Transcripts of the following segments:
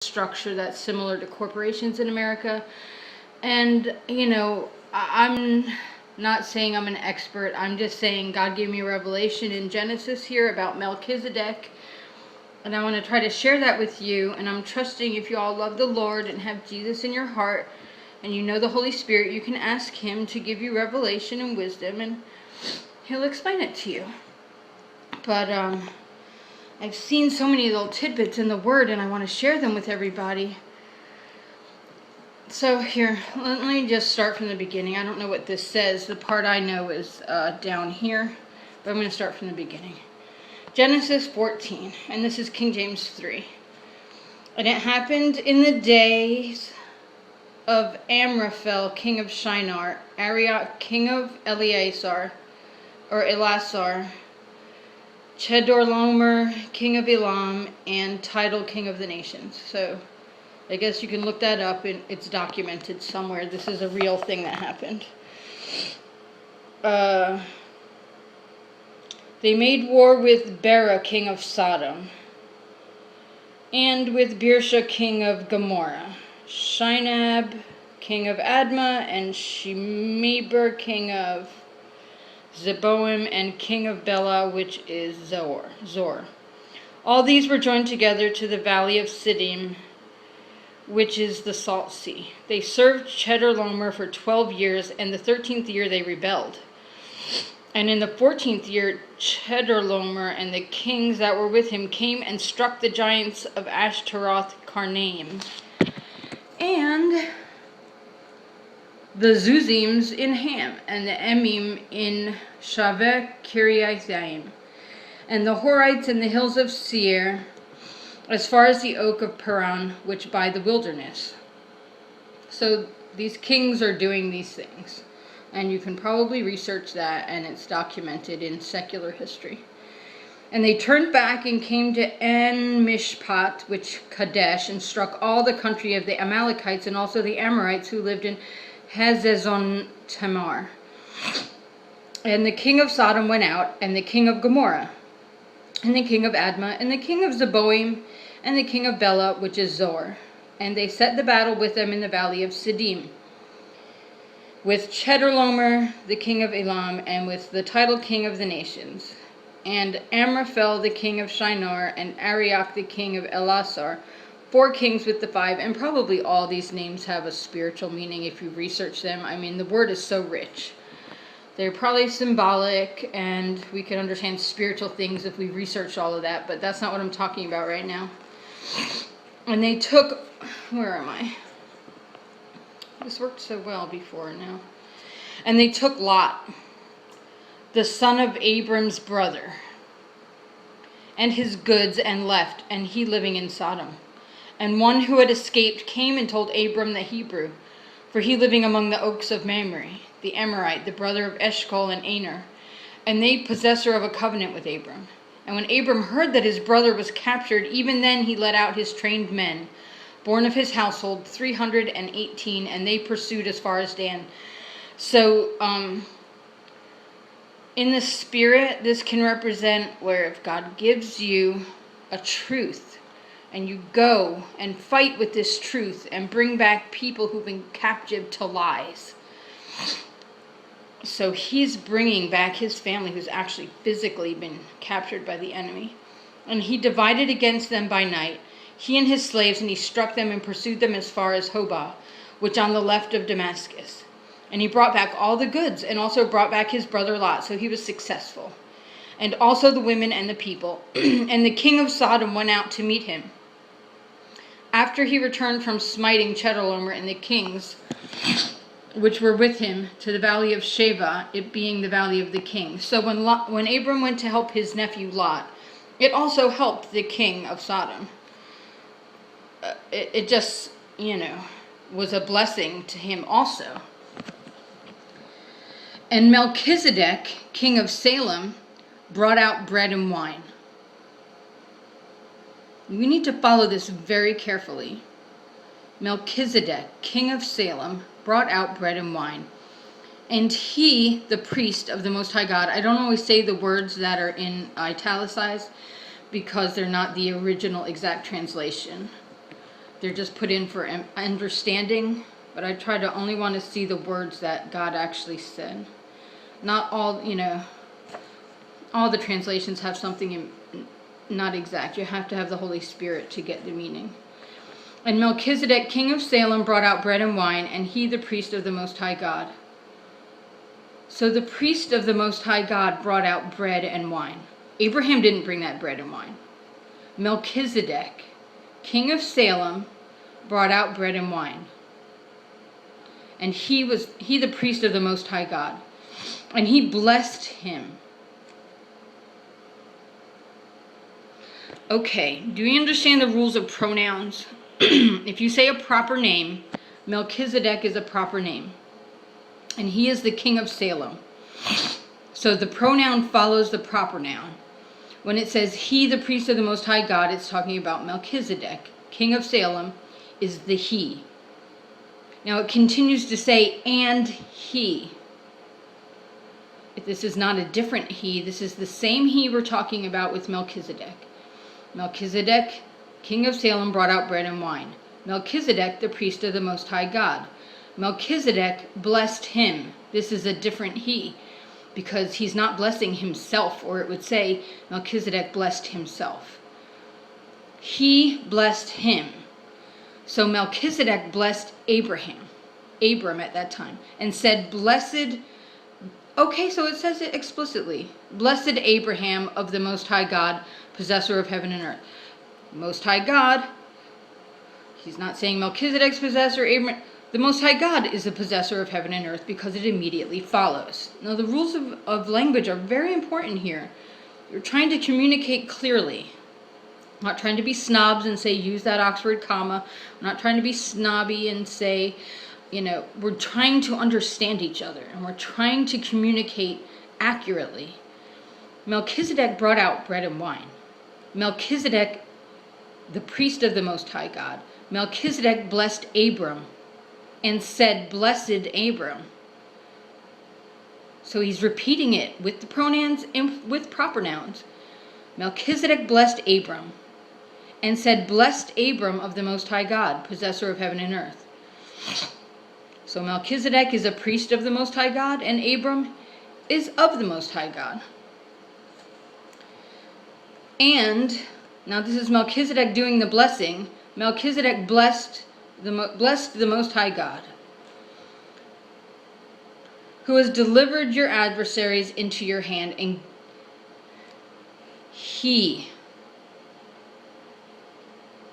structure that's similar to corporations in America. And, I'm not saying I'm an expert. I'm just saying God gave me a revelation in Genesis here about Melchizedek. And I want to try to share that with you. And I'm trusting if you all love the Lord and have Jesus in your heart and you know the Holy Spirit, you can ask Him to give you revelation and wisdom and He'll explain it to you. But I've seen so many little tidbits in the Word and I want to share them with everybody. So here, let me just start from the beginning. I don't know what this says. The part I know is down here, but I'm going to start from the beginning. Genesis 14, and this is King James 3. And it happened in the days of Amraphel, king of Shinar, Arioch, king of Elasar, Chedorlaomer, king of Elam, and Tidal, king of the nations. So I guess you can look that up, and it's documented somewhere. This is a real thing that happened. They made war with Bera, king of Sodom, and with Birsha, king of Gomorrah, Shinab, king of Admah, and Shemeber, king of Zeboim, and king of Bela, which is Zor. All these were joined together to the valley of Siddim, which is the Salt Sea. They served Chedorlaomer for 12 years, and the 13th year they rebelled. And in the 14th year, Chedorlaomer and the kings that were with him came and struck the giants of Ashtaroth Karnaim, and the Zuzims in Ham, and the Emim in Shaveh Kiriathaim, and the Horites in the hills of Seir, as far as the oak of Paran, which by the wilderness. So these kings are doing these things. And you can probably research that, and it's documented in secular history. And they turned back and came to En-Mishpat, which Kadesh, and struck all the country of the Amalekites and also the Amorites who lived in Hazezon Tamar. And the king of Sodom went out, and the king of Gomorrah, and the king of Admah, and the king of Zeboim, and the king of Bela, which is Zor. And they set the battle with them in the valley of Siddim, with Chedorlaomer, the king of Elam, and with the Tidal, king of the nations, and Amraphel, the king of Shinar, and Arioch, the king of Elasar, 4 kings with the 5, and probably all these names have a spiritual meaning if you research them. I mean, the word is so rich. They're probably symbolic, and we can understand spiritual things if we research all of that, but that's not what I'm talking about right now. And they took, where am I? This worked so well before now. And they took Lot, the son of Abram's brother, and his goods, and left, and he living in Sodom. And one who had escaped came and told Abram the Hebrew, for he living among the oaks of Mamre, the Amorite, the brother of Eshcol and Aner, and they possessor of a covenant with Abram. And when Abram heard that his brother was captured, even then he led out his trained men, born of his household, 318, and they pursued as far as Dan. So, in the spirit, this can represent where if God gives you a truth, and you go and fight with this truth and bring back people who've been captive to lies. So he's bringing back his family who's actually physically been captured by the enemy. And he divided against them by night, he and his slaves, and he struck them and pursued them as far as Hobah, which on the left of Damascus. And he brought back all the goods, and also brought back his brother Lot, so he was successful. And also the women and the people. And the king of Sodom went out to meet him, after he returned from smiting Chedorlaomer and the kings which were with him, to the valley of Sheva, it being the valley of the king. So when Abram went to help his nephew Lot, it also helped the king of Sodom. It just, was a blessing to him also. And Melchizedek, king of Salem, brought out bread and wine. We need to follow this very carefully. Melchizedek, king of Salem, brought out bread and wine. And he, the priest of the Most High God, I don't always say the words that are in italicized because they're not the original exact translation. They're just put in for understanding, but I try to only want to see the words that God actually said. Not all, all the translations have something not exact. You have to have the Holy Spirit to get the meaning. And Melchizedek, king of Salem, brought out bread and wine, and he, the priest of the Most High God. So the priest of the Most High God brought out bread and wine. Abraham didn't bring that bread and wine. Melchizedek, king of Salem, brought out bread and wine. And he, the priest of the Most High God. And he blessed him. Okay, do you understand the rules of pronouns? If you say a proper name, Melchizedek is a proper name. And he is the king of Salem. So the pronoun follows the proper noun. When it says he, the priest of the Most High God, it's talking about Melchizedek, king of Salem, is the he. Now it continues to say, and he. This is not a different he. This is the same he we're talking about with Melchizedek. Melchizedek, king of Salem, brought out bread and wine. Melchizedek, the priest of the Most High God. Melchizedek blessed him. This is a different he, because he's not blessing himself, or it would say Melchizedek blessed himself. He blessed him. So Melchizedek blessed Abram at that time, and said, blessed, okay, so it says it explicitly, blessed Abraham of the Most High God, possessor of heaven and earth. Most High God, he's not saying Melchizedek's possessor, Abraham. The Most High God is the possessor of heaven and earth because it immediately follows. Now, the rules of language are very important here. You're trying to communicate clearly. I'm not trying to be snobs and say, use that Oxford comma. I'm not trying to be snobby and say, we're trying to understand each other, and we're trying to communicate accurately. Melchizedek brought out bread and wine. Melchizedek, the priest of the Most High God. Melchizedek blessed Abram and said, blessed Abram. So he's repeating it with the pronouns and with proper nouns. Melchizedek blessed Abram and said, blessed Abram of the Most High God, possessor of heaven and earth. So Melchizedek is a priest of the Most High God, and Abram is of the Most High God. And, now this is Melchizedek doing the blessing. Melchizedek blessed the Most High God, who has delivered your adversaries into your hand, and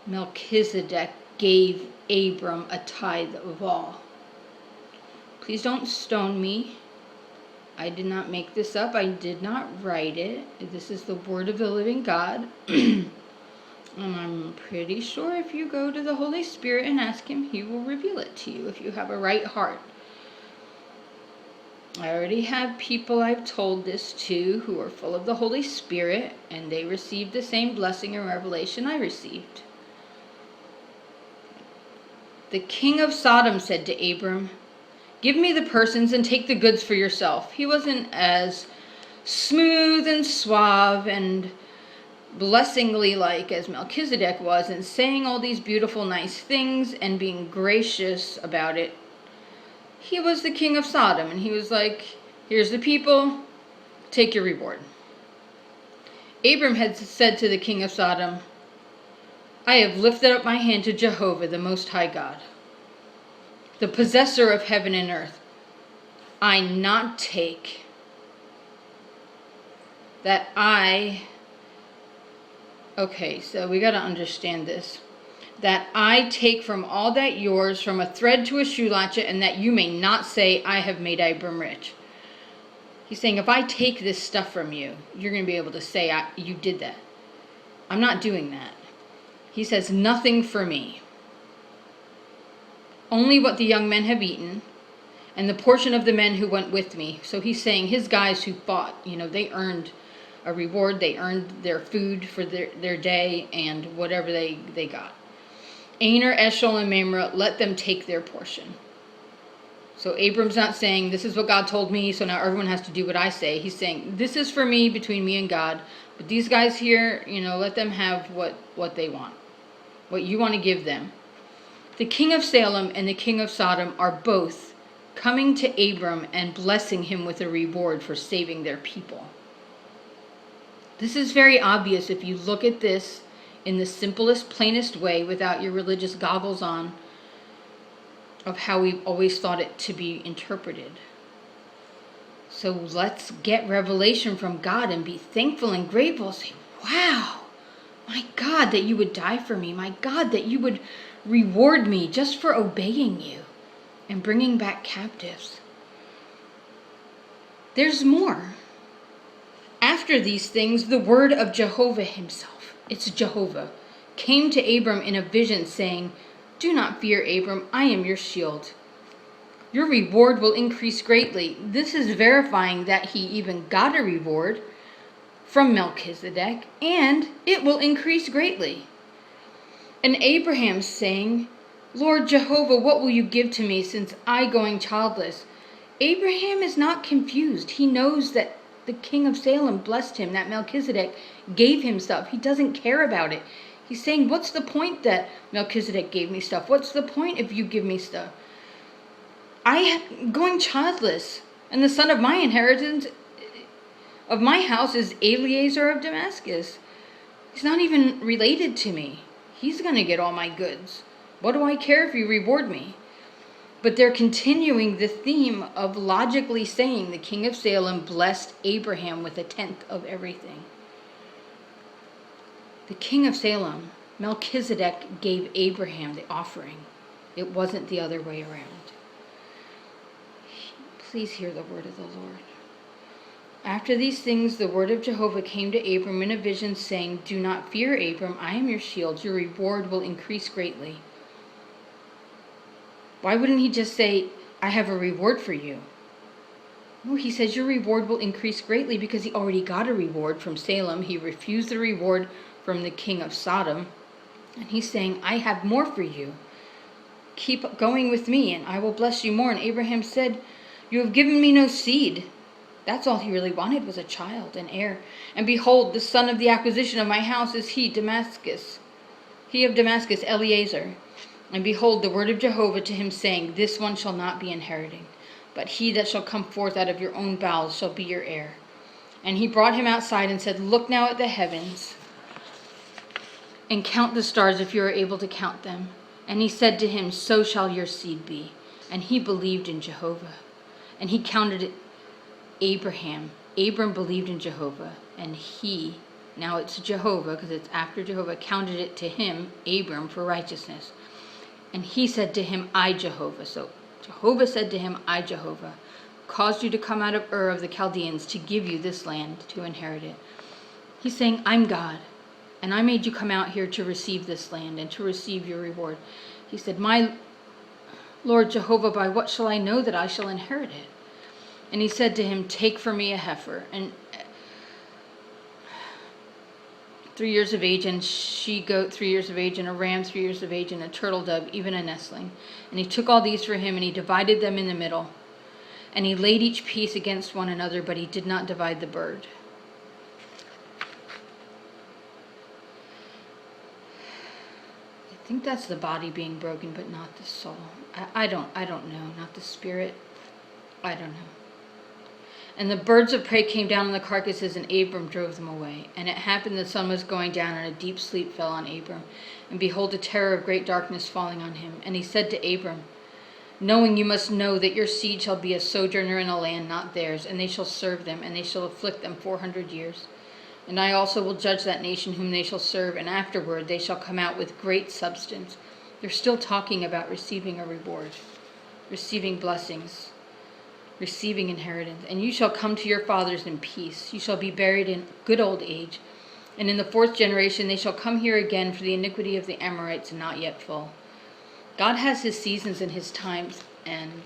Melchizedek, gave Abram a tithe of all. Please don't stone me. I did not make this up. I did not write it. This is the word of the living God. And I'm pretty sure if you go to the Holy Spirit and ask him, he will reveal it to you if you have a right heart. I already have people I've told this to who are full of the Holy Spirit, and they received the same blessing and revelation I received. The king of Sodom said to Abram, give me the persons and take the goods for yourself. He wasn't as smooth and suave and blessingly like as Melchizedek was, and saying all these beautiful, nice things and being gracious about it. He was the king of Sodom, and he was like, here's the people, take your reward. Abram had said to the king of Sodom, I have lifted up my hand to Jehovah, the Most High God, the possessor of heaven and earth. I not take that okay, so we got to understand this. That I take from all that yours, from a thread to a shoe latchet, and that you may not say, I have made Abram rich. He's saying, if I take this stuff from you, you're going to be able to say, you did that. I'm not doing that. He says, nothing for me. Only what the young men have eaten, and the portion of the men who went with me. So he's saying his guys who fought, they earned a reward. They earned their food for their day and whatever they got. Aner, Eshcol, and Mamre, let them take their portion. So Abram's not saying, this is what God told me, so now everyone has to do what I say. He's saying, this is for me, between me and God. But these guys here, let them have what they want. What you want to give them. The king of Salem and the king of Sodom are both coming to Abram and blessing him with a reward for saving their people. This is very obvious if you look at this in the simplest, plainest way without your religious goggles on of how we've always thought it to be interpreted. So let's get revelation from God and be thankful and grateful. Say, wow, my God, that you would die for me. My God, that you would reward me just for obeying you and bringing back captives. There's more. After these things, the word of Jehovah himself, it's Jehovah, came to Abram in a vision, saying, "Do not fear, Abram, I am your shield. Your reward will increase greatly." This is verifying that he even got a reward from Melchizedek, and it will increase greatly. And Abraham saying, "Lord Jehovah, what will you give to me, since I going childless?" Abraham is not confused. He knows that the king of Salem blessed him, that Melchizedek gave him stuff. He doesn't care about it. He's saying, what's the point that Melchizedek gave me stuff? What's the point if you give me stuff? I am going childless, and the son of my inheritance of my house is Eliezer of Damascus. He's not even related to me. He's going to get all my goods. What do I care if you reward me? But they're continuing the theme of logically saying the king of Salem blessed Abraham with 1/10 of everything. The king of Salem, Melchizedek, gave Abraham the offering. It wasn't the other way around. Please hear the word of the Lord. After these things, the word of Jehovah came to Abram in a vision, saying, "Do not fear, Abram, I am your shield. Your reward will increase greatly." Why wouldn't he just say, "I have a reward for you"? No, he says your reward will increase greatly because he already got a reward from Salem. He refused the reward from the king of Sodom. And he's saying, I have more for you. Keep going with me and I will bless you more. And Abraham said, "You have given me no seed." That's all he really wanted, was a child, an heir. "And behold, the son of the acquisition of my house is he of Damascus, Eliezer. And behold, the word of Jehovah to him, saying, This one shall not be inheriting, but he that shall come forth out of your own bowels shall be your heir." And he brought him outside and said, "Look now at the heavens, and count the stars if you are able to count them." And he said to him, "So shall your seed be." And he believed in Jehovah, and he counted it Abraham. Abram believed in Jehovah, and he, now it's Jehovah because it's after Jehovah, counted it to him, Abram, for righteousness. And he said to him, "I, Jehovah." So Jehovah said to him, "I, Jehovah, caused you to come out of Ur of the Chaldeans to give you this land to inherit it." He's saying, I'm God, and I made you come out here to receive this land and to receive your reward. He said, "My Lord Jehovah, by what shall I know that I shall inherit it?" And he said to him, "Take for me a heifer, and 3 years of age, and she-goat 3 years of age, and a ram 3 years of age, and a turtle dove, even a nestling." And he took all these for him, and he divided them in the middle. And he laid each piece against one another, but he did not divide the bird. I think that's the body being broken, but not the soul. I don't know. Not the spirit. I don't know. "And the birds of prey came down on the carcasses, and Abram drove them away. And it happened the sun was going down, and a deep sleep fell on Abram. And behold, a terror of great darkness falling on him. And he said to Abram, knowing you must know that your seed shall be a sojourner in a land not theirs, and they shall serve them, and they shall afflict them 400 years. And I also will judge that nation whom they shall serve, and afterward they shall come out with great substance." They're still talking about receiving a reward, receiving blessings, receiving inheritance. "And you shall come to your fathers in peace. You shall be buried in good old age. And in the 4th generation they shall come here again, for the iniquity of the Amorites not yet full." God has his seasons and his times, and